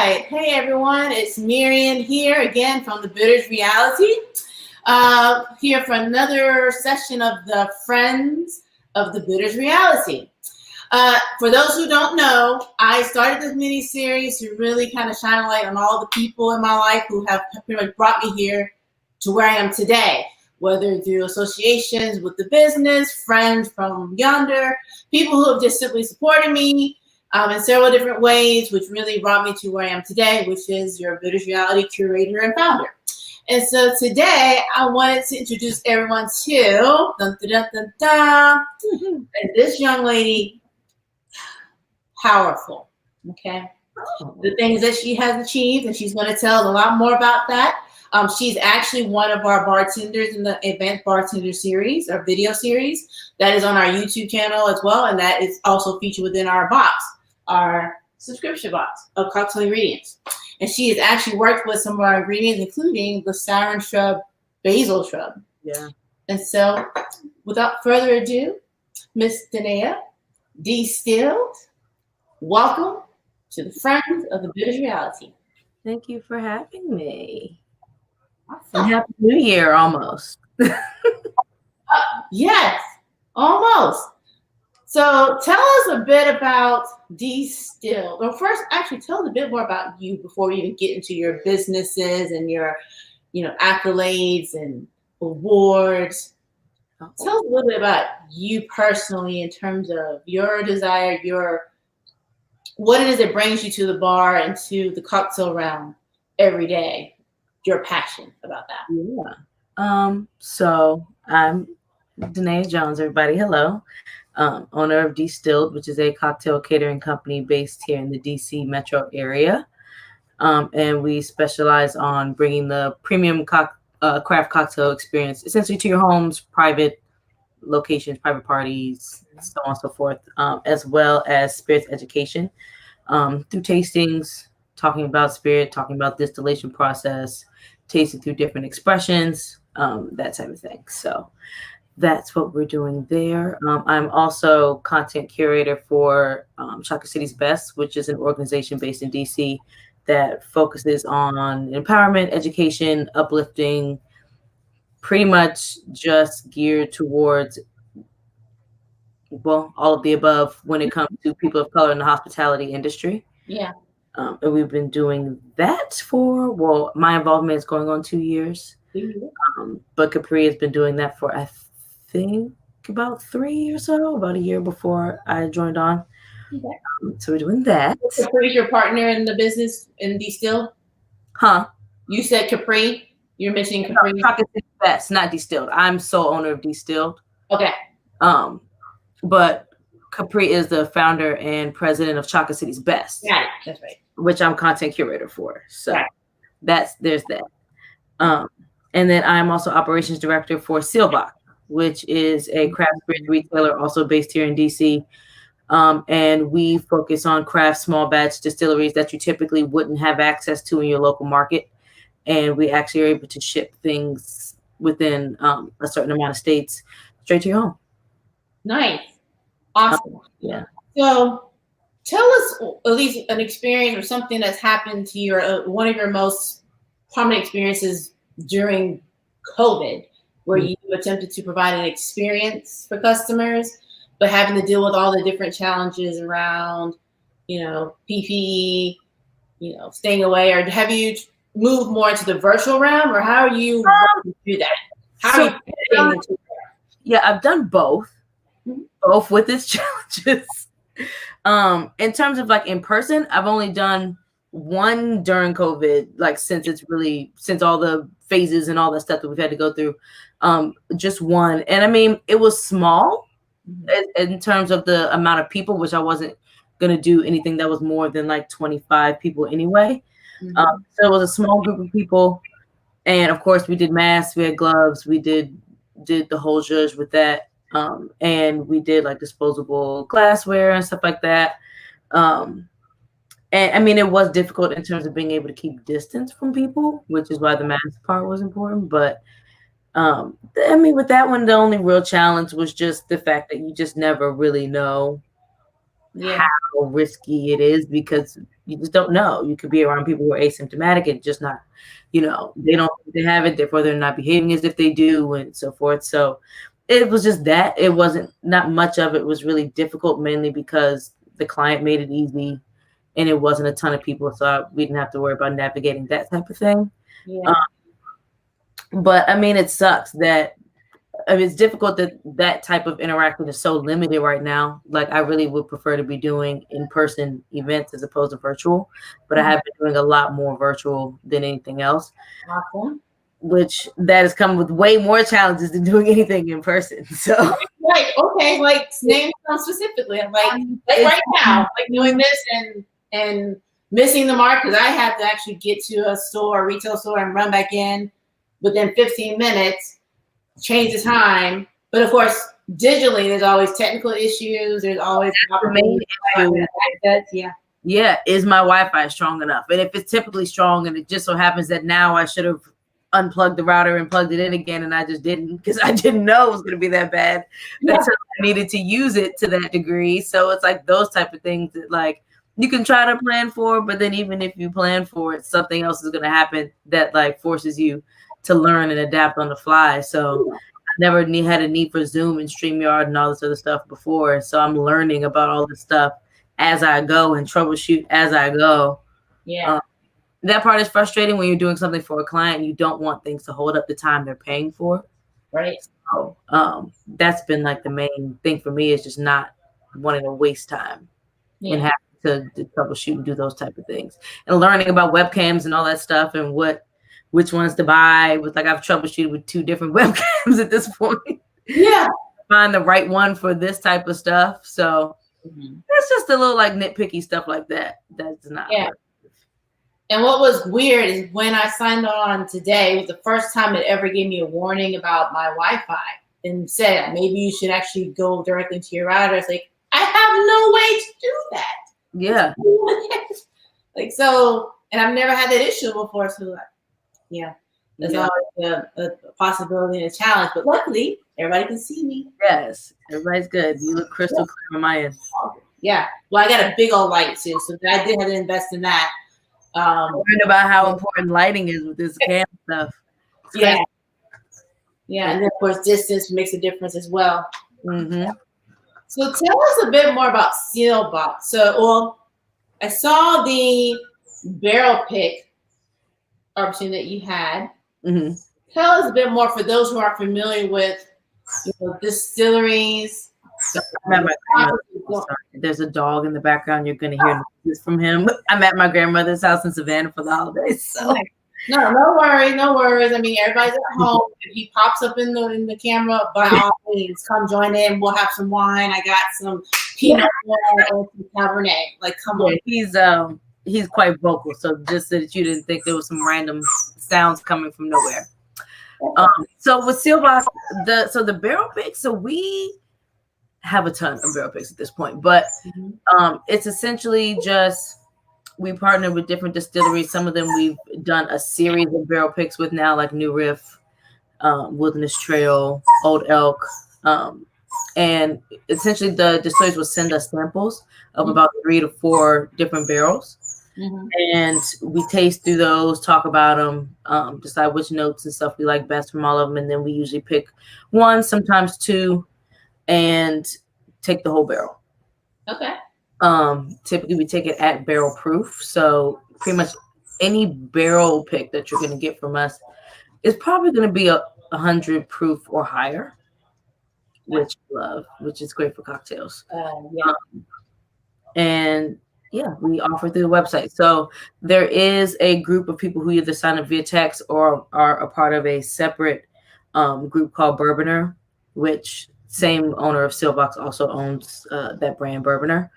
right. Hey, everyone. It's Miriam here again from the Bitters Reality. Here for another session of the Friends of the Bitters Reality. For those who don't know, I started this mini series to really kind of shine a light on all the people in my life who have pretty much brought me here to where I am today, whether through associations with the business, friends from yonder, people who have just simply supported me in several different ways, which really brought me to where I am today, which is your Bitters Reality curator and founder. And so today I wanted to introduce everyone to and this young lady, powerful, okay? The things that she has achieved, and she's going to tell a lot more about that. She's actually one of our bartenders in the Advanced Bartender series, our video series, that is on our YouTube channel as well, and that is also featured within our box, our subscription box of cocktail ingredients. And she has actually worked with some of our ingredients, including the sarin shrub, basil shrub. Yeah. And so, without further ado, Miss Denaya, Distilled, welcome to the Friends of the Bitters Reality. Thank you for having me. And Happy New Year, almost. Yes, almost. So tell us a bit about Distilled. Well, first, actually, tell us a bit more about you before we even get into your businesses and your, accolades and awards. Tell us a little bit about you personally in terms of your desire, what it is that brings you to the bar and to the cocktail realm every day, your passion about that. Yeah. So I'm Denaya Jones, everybody. Hello. Owner of Distilled, which is a cocktail catering company based here in the DC metro area. And we specialize on bringing the premium craft cocktail experience essentially to your homes, private locations, private parties, so on and so forth, as well as spirits education through tastings, talking about spirit, talking about distillation process, tasting through different expressions, that type of thing. So that's what we're doing there. I'm also content curator for Chocolate City's Best, which is an organization based in DC that focuses on empowerment, education, uplifting, pretty much just geared towards, well, all of the above when it comes to people of color in the hospitality industry. Yeah. And we've been doing that for, my involvement is going on 2 years. But Capri has been doing that for, I think, about 3 or so, about a year before I joined on. Okay. So we're doing that. Capri's your partner in the business in Distilled? Huh? You said Capri? You're mentioning Capri? No, Chocolate City's Best, not Distilled. I'm sole owner of Distilled. Okay. But Capri is the founder and president of Chocolate City's Best. Yeah, that's right. Which I'm content curator for. So there's that. And then I'm also operations director for Seelbach, which is a craft spirit retailer also based here in DC. And we focus on craft small batch distilleries that you typically wouldn't have access to in your local market. And we actually are able to ship things within a certain amount of states straight to your home. Nice. Awesome. Yeah. So tell us at least an experience or something that's happened to your one of your most prominent experiences during COVID, where you attempted to provide an experience for customers, but having to deal with all the different challenges around, PPE, staying away, or have you moved more into the virtual realm, or how are you working through that? How are you into that? Yeah, I've done both with its challenges. In terms of like in person, I've only done one during COVID, like since all the phases and all the stuff that we've had to go through, just one. And I mean, it was small in terms of the amount of people, which I wasn't going to do anything that was more than like 25 people anyway. So it was a small group of people. And of course we did masks, we had gloves, we did the whole zhuzh with that. And we did like disposable glassware and stuff like that. And I mean, it was difficult in terms of being able to keep distance from people, which is why the mask part was important. But I mean, with that one, the only real challenge was just the fact that you just never really know Yeah. how risky it is because you just don't know. You could be around people who are asymptomatic and just not, they don't think they have it, therefore they're not behaving as if they do and so forth. So it was just that. It wasn't, not much of it was really difficult, mainly because the client made it easy and it wasn't a ton of people. So we didn't have to worry about navigating that type of thing. Yeah. But I mean, it sucks that it's difficult that that type of interaction is so limited right now. Like, I really would prefer to be doing in-person events as opposed to virtual, but I have been doing a lot more virtual than anything else. Awesome. Which that has come with way more challenges than doing anything in person. So right, okay, like name some specifically. Like right now, like doing this and missing the mark because I have to actually get to a retail store, and run back in within 15 minutes. Change the time, but of course, digitally, there's always technical issues. There's always the main issue. Yeah, is my Wi-Fi strong enough? And if it's typically strong, and it just so happens that now I should have unplugged the router and plugged it in again, and I just didn't because I didn't know it was going to be that bad until I needed to use it to that degree. So it's like those type of things that like you can try to plan for, but then even if you plan for it, something else is going to happen that like forces you to learn and adapt on the fly. So I never had a need for Zoom and StreamYard and all this other stuff before. So I'm learning about all this stuff as I go and troubleshoot as I go. Yeah. That part is frustrating when you're doing something for a client. You don't want things to hold up the time they're paying for. Right. So that's been like the main thing for me, is just not wanting to waste time and having to troubleshoot and do those type of things, and learning about webcams and all that stuff and which ones to buy. With like, I've troubleshooted with 2 different webcams at this point. Yeah. Find the right one for this type of stuff. So it's just a little like nitpicky stuff like that. That's not. Yeah. And what was weird is when I signed on today, it was the first time it ever gave me a warning about my Wi-Fi and said maybe you should actually go directly to your router. It's like, I have no way to do that. Yeah. Like, so, and I've never had that issue before. So like, yeah, there's always a possibility and a challenge. But luckily, everybody can see me. Yes, everybody's good. You look crystal clear on my end. Yeah. Well, I got a big old light too, so I did have to invest in that. Learned about how important lighting is with this cam stuff. Yeah. Yeah, and then of course distance makes a difference as well. Mm-hmm. So tell us a bit more about Sealbox. So, well, I saw the barrel pick opportunity that you had. Mm-hmm. Tell us a bit more for those who are familiar with distilleries. There's a dog in the background. You're going to hear this from him. I'm at my grandmother's house in Savannah for the holidays. So. No worries. I mean, everybody's at home. If he pops up in the camera, by all means, come join in. We'll have some wine. I got some Pinot Noir and some Cabernet. Like, come on. He's quite vocal, so just so that you didn't think there was some random sounds coming from nowhere. So with Sealbox, the barrel picks, so we have a ton of barrel picks at this point, but it's essentially just we partner with different distilleries. Some of them we've done a series of barrel picks with now, like New Riff, Wilderness Trail, Old Elk, and essentially the distilleries will send us samples of about 3 to 4 different barrels. And we taste through those, talk about them, decide which notes and stuff we like best from all of them, and then we usually pick 1, sometimes 2, and take the whole barrel. Okay. Typically we take it at barrel proof, so pretty much any barrel pick that you're going to get from us is probably going to be 100 proof or higher, which I love, which is great for cocktails. And yeah, we offer through the website. So there is a group of people who either sign up via text or are a part of a separate group called Bourboner, which same owner of Sealbox also owns that brand, Bourboner.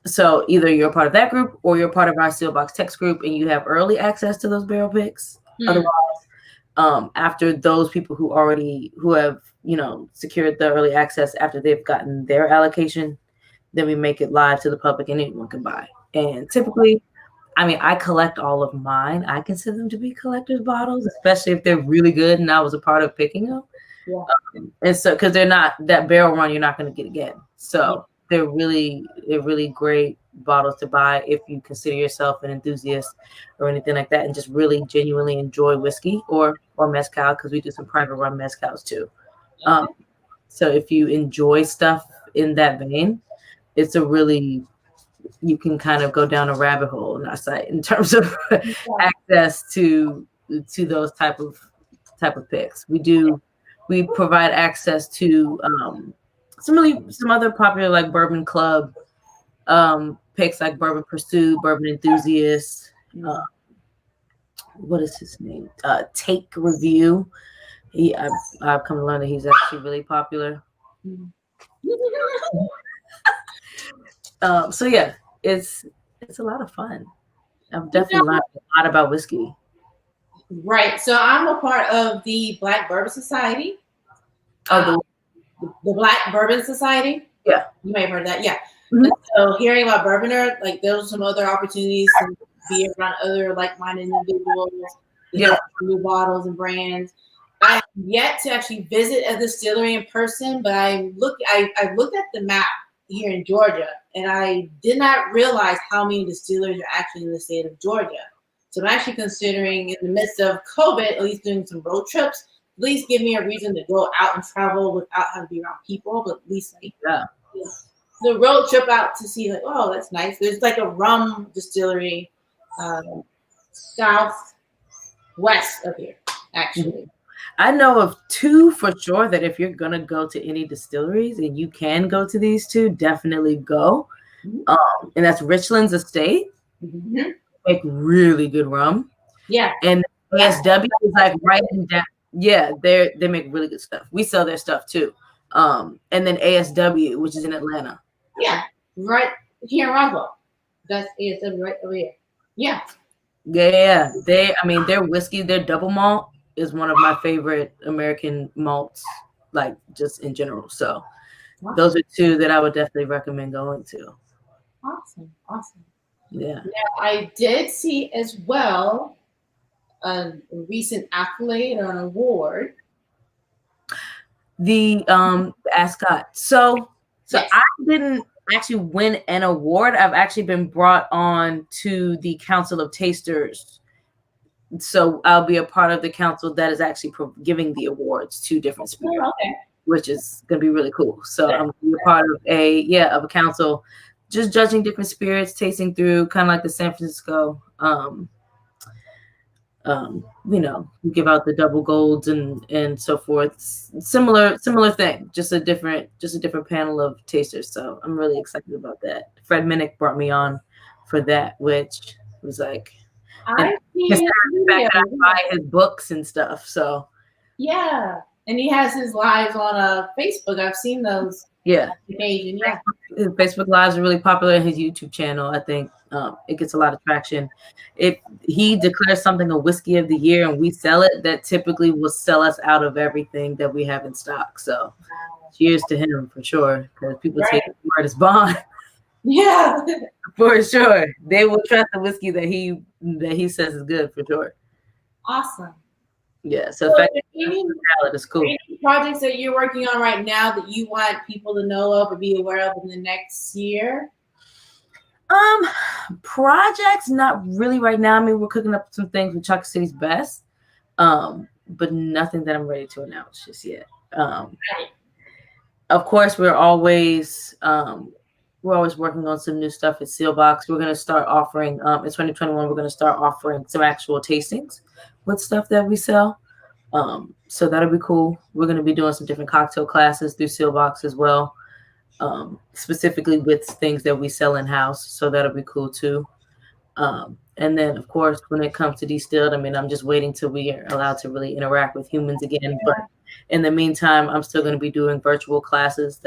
So either you're a part of that group or you're part of our Sealbox text group and you have early access to those barrel picks. Otherwise, after those people who have, secured the early access after they've gotten their allocation, then we make it live to the public and anyone can buy. And typically, I mean, I collect all of mine. I consider them to be collector's bottles, especially if they're really good and I was a part of picking them. And so, because they're not that barrel run, you're not going to get again. So they're really great bottles to buy if you consider yourself an enthusiast or anything like that, and just really genuinely enjoy whiskey or mezcal, because we do some private run mezcals too. Um, Okay. so if you enjoy stuff in that vein, it's a really you can kind of go down a rabbit hole in our site in terms of Yeah. access to those type of picks. We provide access to some other popular like Bourbon Club picks like Bourbon Pursuit, Bourbon Enthusiast. Uh, what is his name? Take Review. I've come to learn that he's actually really popular. So yeah, it's a lot of fun. I've You definitely learned a lot about whiskey. Right. So I'm a part of the Black Bourbon Society. Oh, The Black Bourbon Society. Yeah. You may have heard that. Yeah. Mhm. And so hearing about Bourboner, like there was some other opportunities to be around other like-minded individuals, Yeah. new bottles and brands. I have yet to actually visit a distillery in person, but I looked at the map here in Georgia, and I did not realize how many distilleries are actually in the state of Georgia. So I'm actually considering, in the midst of COVID, at least doing some road trips. At least give me a reason to go out and travel without having to be around people, but at least like Yeah. the road trip out to see like, oh, that's nice. There's like a rum distillery southwest of here, actually. I know of two for sure that if you're gonna go to any distilleries and you can go to these two, definitely go. And that's Richland's Estate. Mm-hmm. Make really good rum. Yeah. And ASW is like right in down. Yeah, they make really good stuff. We sell their stuff too. And then ASW, which is in Atlanta. Yeah, right here in Roswell. That's ASW right over here. Yeah. Yeah. Their whiskey, their double malt is one of my favorite American malts, like just in general. So those are two that I would definitely recommend going to. Awesome. Yeah. Now, I did see as well a recent accolade or an award. The Ascot. So Yes. I didn't actually win an award. I've actually been brought on to the Council of Tasters. So I'll be a part of the council that is actually giving the awards to different spirits, which is going to be really cool. So I'm going to be a part of a council, just judging different spirits, tasting through, kind of like the San Francisco. We give out the double golds and so forth. Similar thing, just a different panel of tasters. So I'm really excited about that. Fred Minnick brought me on for that, which was like I buy his books and stuff. So yeah, and he has his lives on Facebook. I've seen those. Yeah. Occasion, yeah. His Facebook lives are really popular. His YouTube channel, I think, it gets a lot of traction. If he declares something a whiskey of the year and we sell it, that typically will sell us out of everything that we have in stock. So, cheers to him for sure, because people take his word as bond. Yeah, for sure. They will trust the whiskey that he says is good for sure. Awesome. Yeah. So any is cool. Any projects that you're working on right now that you want people to know of or be aware of in the next year? Projects, not really right now. I mean, we're cooking up some things with Chocolate City's Best, but nothing that I'm ready to announce just yet. Of course, we're always working on some new stuff at Sealbox. We're going to start offering, in 2021, we're going to start offering some actual tastings with stuff that we sell. So that'll be cool. We're going to be doing some different cocktail classes through Sealbox as well, specifically with things that we sell in-house. So that'll be cool too. And then, of course, when it comes to Distilled, I mean, I'm just waiting till we are allowed to really interact with humans again. But in the meantime, I'm still going to be doing virtual classes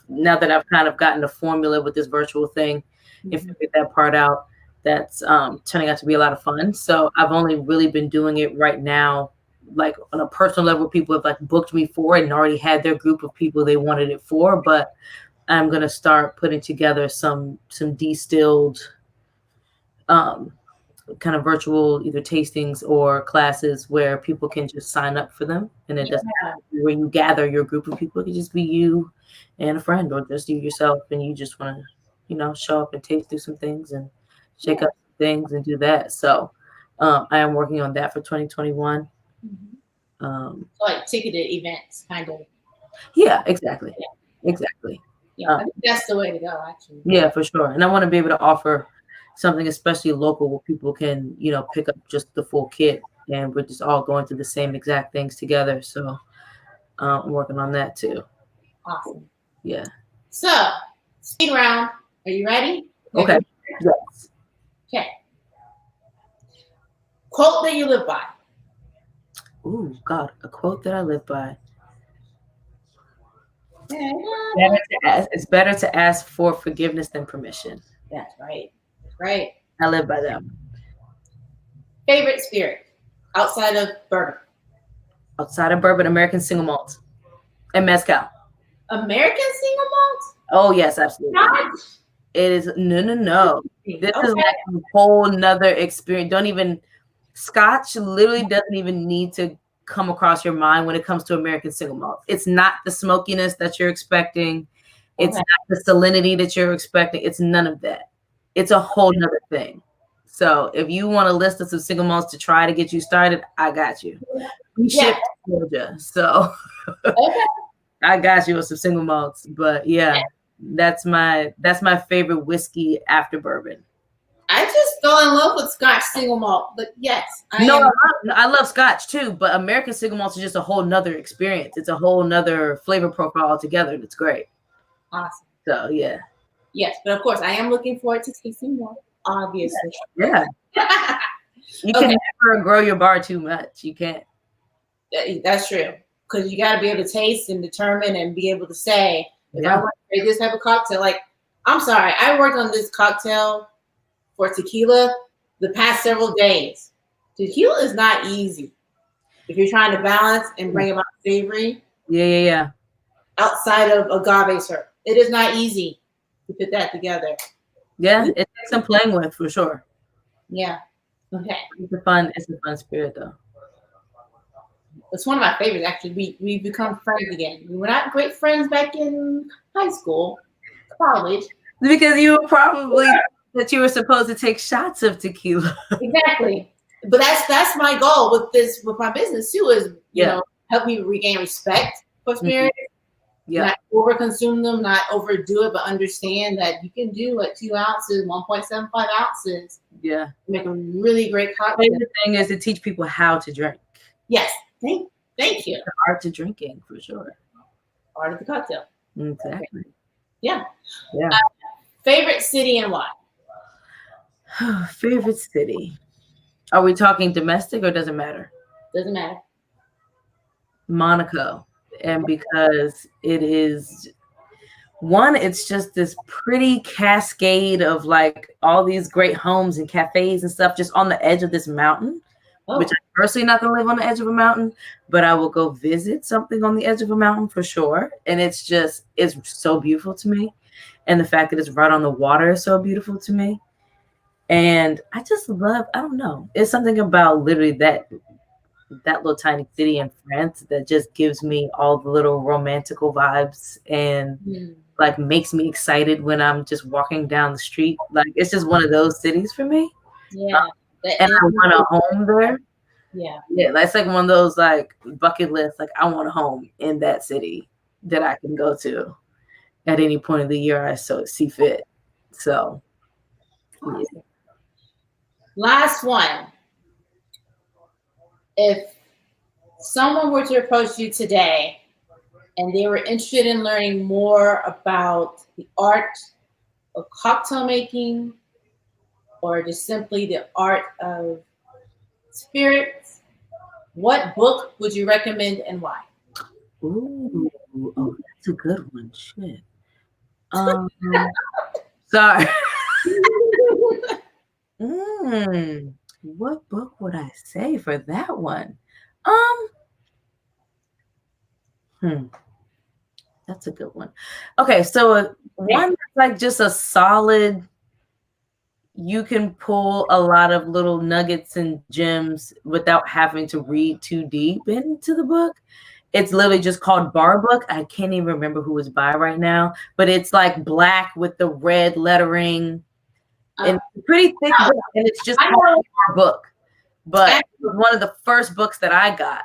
now that I've kind of gotten a formula with this virtual thing and figured that part out. That's turning out to be a lot of fun. So I've only really been doing it right now, like on a personal level. People have like booked me for it and already had their group of people they wanted it for. But I'm going to start putting together some distilled kind of virtual either tastings or classes where people can just sign up for them, and it doesn't Yeah. where you gather your group of people. It could just be you and a friend, or just you yourself, and you just want to, show up and taste through some things and shake up some things and do that. So I am working on that for 2021. So like ticketed events, kind of. Yeah, exactly. Yeah. Exactly. Yeah, I think that's the way to go, actually. Yeah, for sure. And I want to be able to offer something especially local where people can, pick up just the full kit, and we're just all going through the same exact things together. So I'm working on that too. Awesome. Yeah. So, speed round. Are you ready? Okay. Yes. Okay. Quote that you live by. Ooh, God, a quote that I live by. It's better to ask for forgiveness than permission. That's right. Right. I live by them. Favorite spirit outside of bourbon. Outside of bourbon, American single malt and mezcal. American single malt? Oh yes, absolutely. Not? It is no. This is like a whole nother experience. Scotch literally doesn't even need to come across your mind when it comes to American single malt. It's not the smokiness that you're expecting. It's not the salinity that you're expecting. It's none of that. It's a whole nother thing. So if you want a list of some single malts to try to get you started, I got you. We ship to Georgia, so I got you with some single malts. But yeah, that's my favorite whiskey after bourbon. I just fell in love with Scotch single malt, but yes, I love Scotch too, but American single malts is just a whole nother experience. It's a whole nother flavor profile altogether. That's great. Awesome. So yeah. Yes, but of course, I am looking forward to tasting more. Obviously. Yeah. You can never grow your bar too much. You can't. That's true, because you got to be able to taste and determine and be able to say if I want to make this type of cocktail. Like, I'm sorry, I worked on this cocktail for tequila the past several days. Tequila is not easy if you're trying to balance and bring about savory. Yeah. Outside of agave syrup, it is not easy to put that together. Yeah, it takes some playing with for sure. Yeah. Okay. It's a fun spirit though. It's one of my favorites, actually. We've become friends again. We were not great friends back in high school, college. Because you were probably that you were supposed to take shots of tequila. Exactly. But that's my goal with my business too, is you know, help me regain respect for spirits. Yeah. Not overconsume them, not overdo it, but understand that you can do like 2 ounces, 1.75 ounces. Yeah. Make a really great cocktail. The thing is to teach people how to drink. Yes. Thank you. The art to drinking, for sure. Art of the cocktail. Exactly. Yeah. Yeah. Favorite city and why? Favorite city. Are we talking domestic or does it matter? Doesn't matter. Monaco. And because it is one, it's just this pretty cascade of like all these great homes and cafes and stuff just on the edge of this mountain, which I'm personally not going to live on the edge of a mountain, but I will go visit something on the edge of a mountain for sure. And it's so beautiful to me. And the fact that it's right on the water is so beautiful to me. And I just love, I don't know, it's something about literally that little tiny city in France that just gives me all the little romantical vibes and like makes me excited when I'm just walking down the street. Like it's just one of those cities for me. Yeah. And I want a home there. Yeah. Yeah, that's like one of those like bucket lists. Like I want a home in that city that I can go to at any point of the year I see fit. So yeah. Last one. If someone were to approach you today and they were interested in learning more about the art of cocktail making or just simply the art of spirits, what book would you recommend and why? Ooh, that's a good one. Shit. Sorry. What book would I say for that one? That's a good one. Okay, so one that's like just a solid, you can pull a lot of little nuggets and gems without having to read too deep into the book. It's literally just called Bar Book. I can't even remember who it's by right now, but it's like black with the red lettering and pretty thick book, and it's just called Bar Book. But it was one of the first books that I got.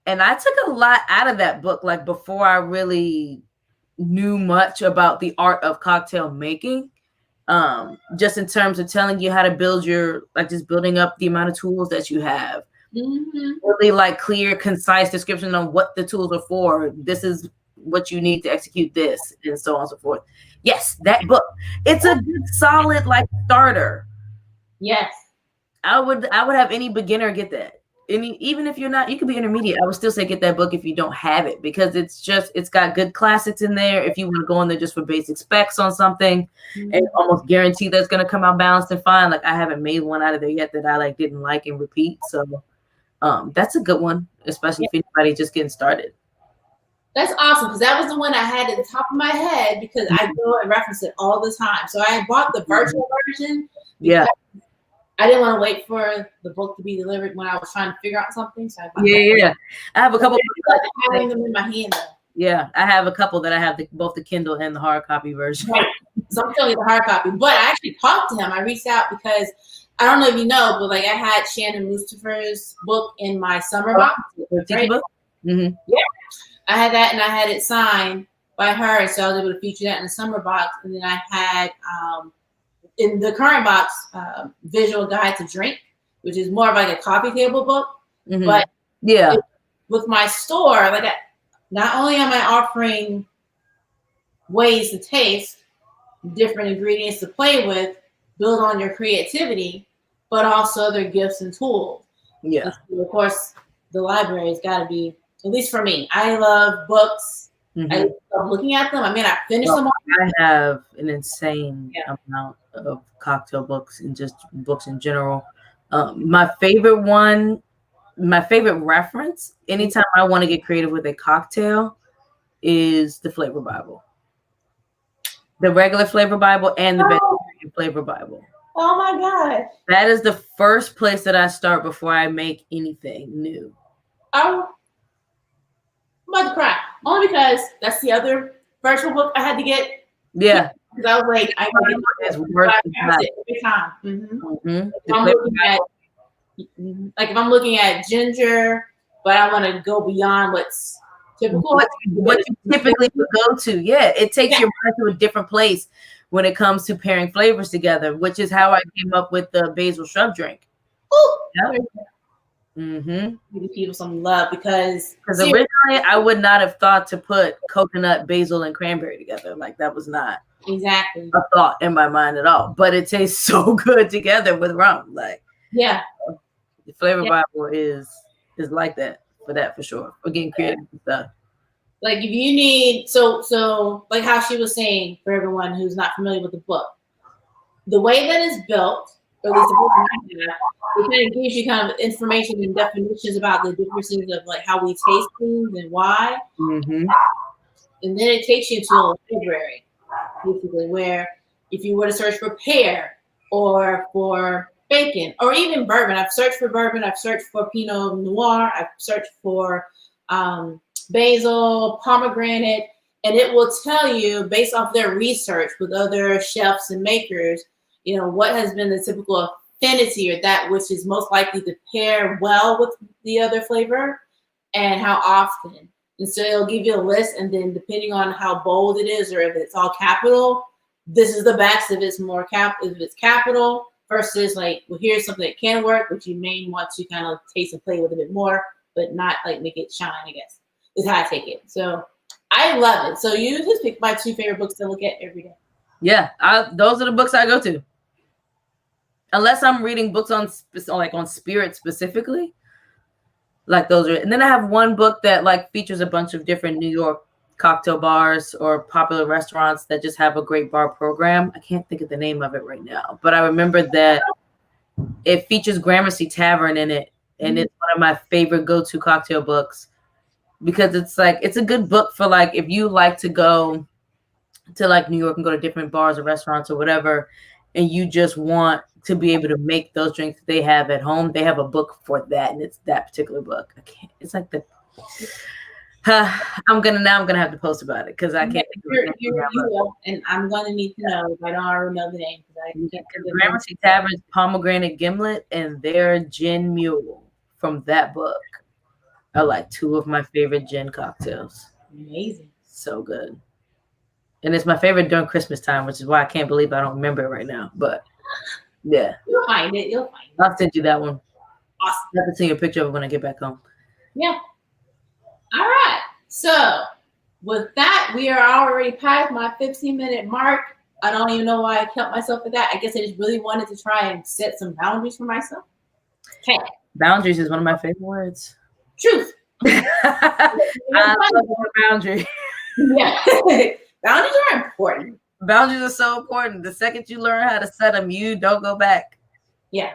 And I took a lot out of that book, like before I really knew much about the art of cocktail making. Just in terms of telling you how to build your, like just building up the amount of tools that you have. Really like clear, concise description on what the tools are for. This is what you need to execute this, and so on and so forth. Yes, that book. It's a good, solid like starter. Yes. I would have any beginner get that. Even if you're not, you could be intermediate. I would still say get that book if you don't have it, because it's got good classics in there. If you want to go in there just for basic specs on something, and almost guarantee that's going to come out balanced and fine. Like I haven't made one out of there yet that I like didn't like and repeat. So that's a good one, especially if anybody just getting started. That's awesome, because that was the one I had at the top of my head because I go and reference it all the time. So I bought the virtual version. Yeah. I didn't want to wait for the book to be delivered when I was trying to figure out something. So I bought yeah. I have a couple. Having them in my hand though. Yeah, I have a couple that I have both the Kindle and the hard copy version. Right. So I'm telling you the hard copy. But I actually talked to him. I reached out because I don't know if you know, but like I had Shannon Mustafer's book in my summer box. Right? Book? Yeah. I had that, and I had it signed by her, so I was able to feature that in the summer box. And then I had in the current box, Visual Guide to Drink, which is more of like a coffee table book. But with my store, like not only am I offering ways to taste, different ingredients to play with, build on your creativity, but also other gifts and tools. Yeah. So of course, the library has got to be, at least for me, I love books. I love looking at them. I mean, I finished them all. I have an insane amount of cocktail books and just books in general. My favorite reference, anytime I want to get creative with a cocktail, is the Flavor Bible. The regular Flavor Bible and the vegetarian Flavor Bible. Oh my God. That is the first place that I start before I make anything new. I'm about to cry. Only because that's the other virtual book I had to get. Yeah. Because I was like, I got it every time. If I'm looking at ginger, but I want to go beyond what's typical. What you typically would go to. Yeah. It takes your mind to a different place when it comes to pairing flavors together, which is how I came up with the basil shrub drink. Ooh. Give people some love because originally I would not have thought to put coconut, basil, and cranberry together. Like that was not exactly a thought in my mind at all. But it tastes so good together with rum. Like the Flavor Bible is like that for sure. For getting creative and stuff. Like if you need so like how she was saying for everyone who's not familiar with the book, the way that it's built, or at least it kind of gives you kind of information and definitions about the differences of like how we taste things and why. And then it takes you to a library, basically, where if you were to search for pear or for bacon or even bourbon, I've searched for bourbon, I've searched for Pinot Noir, I've searched for basil, pomegranate, and it will tell you based off their research with other chefs and makers, you know, what has been the typical affinity or that which is most likely to pair well with the other flavor and how often. And so it'll give you a list, and then depending on how bold it is or if it's all capital, this is the best. If it's more if it's capital versus like, well, here's something that can work, but you may want to kind of taste and play with a bit more, but not like make it shine, I guess, is how I take it. So I love it. So you just pick my two favorite books to look at every day. Yeah, those are the books I go to. Unless I'm reading books on spirit specifically, like those are. And then I have one book that like features a bunch of different New York cocktail bars or popular restaurants that just have a great bar program. I can't think of the name of it right now, but I remember that it features Gramercy Tavern in it, and it's one of my favorite go-to cocktail books because it's a good book for like if you like to go to like New York and go to different bars or restaurants or whatever, and you just want to be able to make those drinks that they have at home, they have a book for that, and it's that particular book. I can't. It's like the. I'm gonna have to post about it because I can't think of it. You will, and I'm gonna need to know if I don't already know the name because I can't. Gramercy Tavern's Pomegranate Gimlet and their Gin Mule from that book are like two of my favorite gin cocktails. Amazing. So good. And it's my favorite during Christmas time, which is why I can't believe I don't remember it right now. But yeah. You'll find it. I'll send you that one. Awesome. I have to send you a picture of it when I get back home. Yeah. All right. So with that, we are already past my 15-minute mark. I don't even know why I kept myself at that. I guess I just really wanted to try and set some boundaries for myself. Okay. Boundaries is one of my favorite words. Truth. I love the boundary. Yeah. Boundaries are important. Boundaries are so important. The second you learn how to set them, you don't go back. Yeah.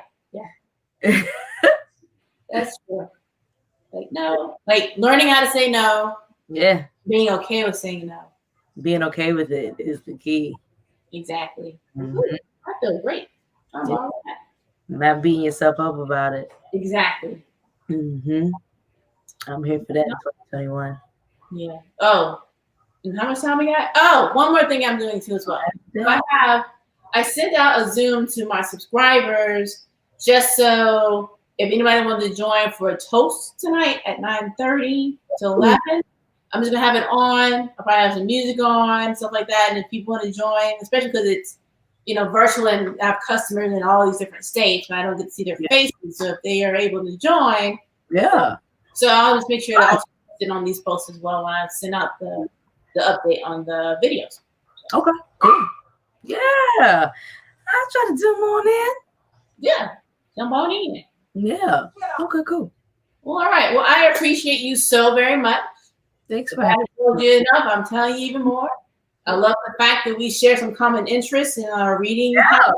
That's true. Like, no. Like, learning how to say no. Yeah. Being okay with saying no. Being okay with it is the key. Exactly. Mm-hmm. I feel great. I'm all right. Not beating yourself up about it. Exactly. Mm-hmm. I'm here for that in 2021. Yeah. Oh, and how much time we got? Oh, one more thing I'm doing too as well. Yeah. I sent out a Zoom to my subscribers just so if anybody wanted to join for a toast tonight at 9:30 to 11, I'm just gonna have it on. I'll probably have some music on, stuff like that. And if people want to join, especially because it's virtual and I have customers in all these different states, but I don't get to see their faces. So if they are able to join, yeah. So I'll just make sure that I'll sit on these posts as well when I send out the update on the videos. Okay, cool. Yeah, I'll try to zoom on in. Yeah, jump on in. Yeah. Okay, cool. Well, all right. Well, I appreciate you so very much. Thanks for having me. I told you enough. I'm telling you even more. I love the fact that we share some common interests in our reading. Yeah.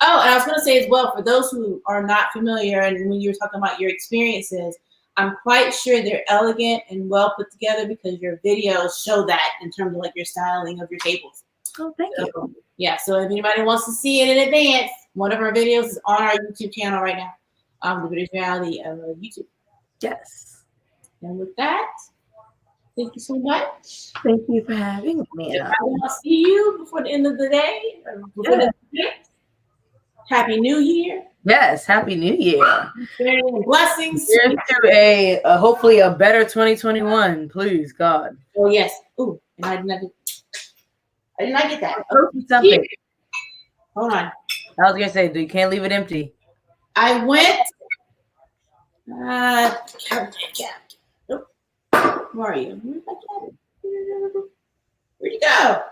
Oh, and I was going to say as well, for those who are not familiar, and when you were talking about your experiences, I'm quite sure they're elegant and well put together because your videos show that in terms of like your styling of your tables. Oh, thank you. Yeah, so if anybody wants to see it in advance, one of our videos is on our YouTube channel right now. The British Reality of YouTube. Yes. And with that, thank you so much. Thank you for having me. I'll see you before the end of the day. Happy New Year. Yes, Happy New Year. Blessings. Here's to a hopefully a better 2021, please, God. Oh, yes. Ooh, and I did not get that. Something. Here. Hold on. I was going to say, you can't leave it empty. I went. Nope. Where are you? Where'd you go?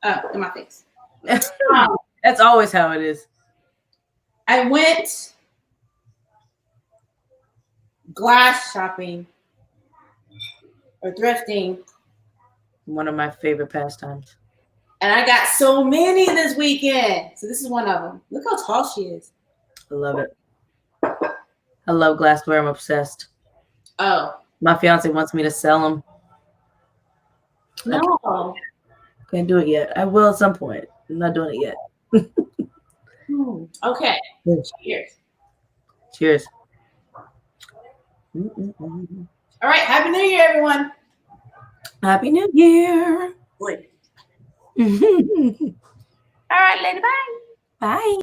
Oh, in my face. That's always how it is. I went glass shopping or thrifting. One of my favorite pastimes. And I got so many this weekend. So this is one of them. Look how tall she is. I love it. I love glassware. I'm obsessed. Oh. My fiance wants me to sell them. No. Can't do it yet. I will at some point. I'm not doing it yet. Okay. Cheers. Cheers. All right. Happy New Year, everyone. Happy New Year. All right, later. Bye. Bye.